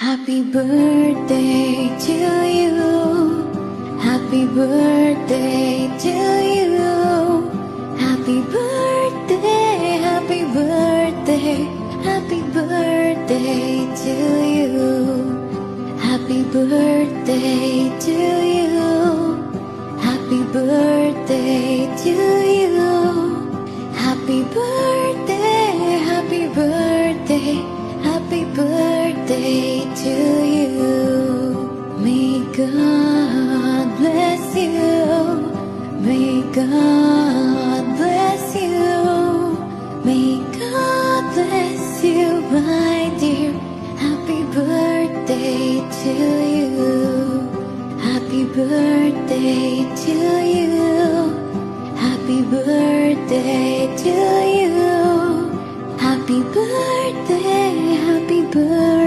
Happy birthday to you. Happy birthday to you. Happy birthday, happy birthday, happy birthday to you. Happy birthday to you. Happy birthday to you. Happy birthday, happy birthday, happy birthday to you. May God bless you. May God bless you. May God bless you, my dear. Happy birthday to you. Happy birthday to you. Happy birthday to you. Happy birthday, happy birthday.